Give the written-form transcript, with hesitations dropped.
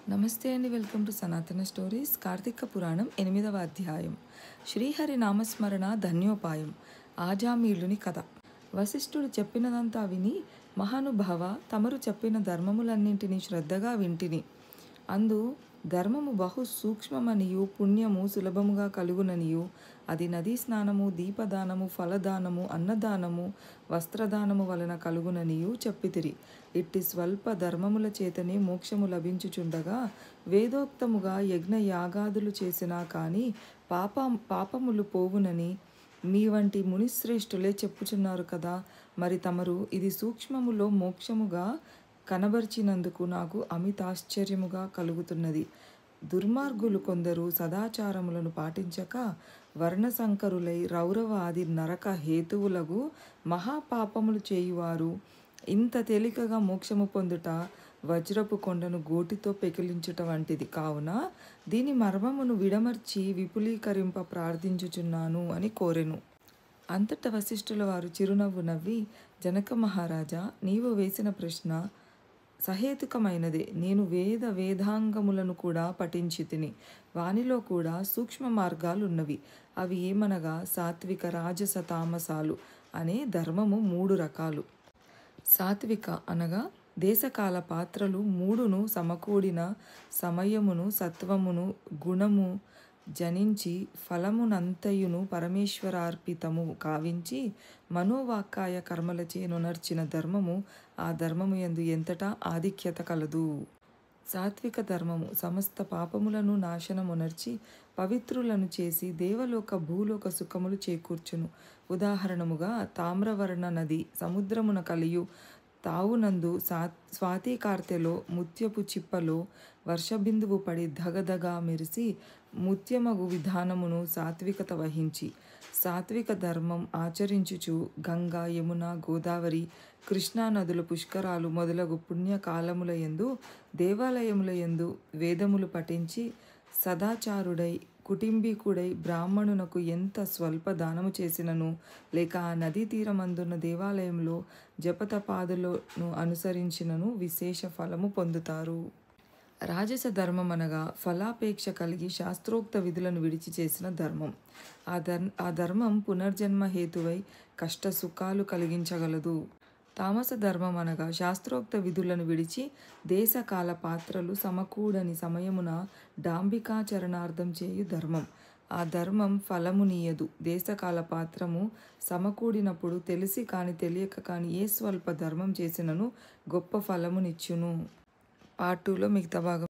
నమస్తే అండి, welcome to సనాతన స్టోరీస్. కార్తీక పురాణం 8వ అధ్యాయం. శ్రీహరి నామస్మరణ ధన్యోపాయం. ఆజామీలుని కథ. వశిష్ఠుడు చెప్పినదంతా విని, మహానుభావ, తమరు చెప్పిన ధర్మములన్నింటినీ శ్రద్ధగా వింటిని. అందు ధర్మము బహు సూక్ష్మమనియు పుణ్యము సులభముగా కలుగుననియు, అది నదీ స్నానము, దీపదానము, ఫలదానము, అన్నదానము, వస్త్రదానము వలన కలుగుననియు చెప్పితిరి. ఇట్టి స్వల్ప ధర్మముల చేతనే మోక్షము లభించుచుండగా, వేదోక్తముగా యజ్ఞ యాగాదులు చేసినా కానీ పాపములు పోవునని మీ వంటి మునిశ్రేష్ఠులే చెప్పుచున్నారు కదా. మరి తమరు ఇది సూక్ష్మములో మోక్షముగా కనబర్చినందుకు నాకు అమితాశ్చర్యముగా కలుగుతున్నది. దుర్మార్గులు కొందరు సదాచారములను పాటించక వర్ణసంకరులై రౌరవాది నరక హేతువులకు మహాపాపములు చేయువారు ఇంత తేలికగా మోక్షము పొందుట వజ్రపు కొండను గోటితో పెకిలించుట వంటిది. కావున దీని మర్మమును విడమర్చి విపులీకరింప ప్రార్థించుచున్నాను అని కోరెను. అంతట వశిష్ఠుల వారు చిరునవ్వు నవ్వి, జనక మహారాజా, నీవు వేసిన ప్రశ్న సహేతుకమైనదే. నేను వేదాంగములను కూడా పఠించి తిని, వానిలో కూడా సూక్ష్మ మార్గాలున్నవి. అవి ఏమనగా సాత్విక, రాజస, తామసాలు అనే ధర్మము 3 రకాలు. సాత్విక అనగా దేశకాల పాత్రలు 3ను సమకూడిన సమయమును సత్వమును గుణము జనించి ఫలమునంతయును పరమేశ్వరార్పితము కావించి మనోవాక్కాయ కర్మలచే నొనర్చిన ధర్మము. ఆ ధర్మము యందు ఎంతటా ఆధిక్యత కలదు. సాత్విక ధర్మము సమస్త పాపములను నాశనమునర్చి పవిత్రులను చేసి దేవలోక భూలోక సుఖములు చేకూర్చును. ఉదాహరణముగా తామ్రవర్ణ నది సముద్రమున కలియు తావునందు స్వాతి కార్తెలో ముత్యపు చిప్పలో వర్షబిందువు పడి ధగధగా మెరిసి ముత్యమగు విధానమును సాత్వికత వహించి సాత్విక ధర్మం ఆచరించుచు గంగా, యమున, గోదావరి, కృష్ణా నదుల పుష్కరాలు మొదలగు పుణ్యకాలముల యందు దేవాలయముల యందు వేదములు పఠించి సదాచారుడై కుటుంబీకుడై బ్రాహ్మణునకు ఎంత స్వల్ప దానము చేసినను, లేక ఆ నదీ తీరమందున్న దేవాలయంలో జపతపాదులను అనుసరించినను విశేష ఫలము పొందుతారు. రాజస ధర్మం అనగా ఫలాపేక్ష కలిగి శాస్త్రోక్త విధులను విడిచి చేసిన ధర్మం. ఆ ధర్మం పునర్జన్మ హేతువై కష్ట సుఖాలు కలిగించగలదు. తామస ధర్మం అనగా శాస్త్రోక్త విధులను విడిచి దేశకాల పాత్రలు సమకూడని సమయమున డాంబికాచరణార్థం చేయు ధర్మం. ఆ ధర్మం ఫలమునీయదు. దేశకాల పాత్రము సమకూడినప్పుడు తెలిసి కాని తెలియక కాని ఏ స్వల్ప ధర్మం చేసినను గొప్ప ఫలమునిచ్చును. పార్ట్ 2లో మిగతా భాగం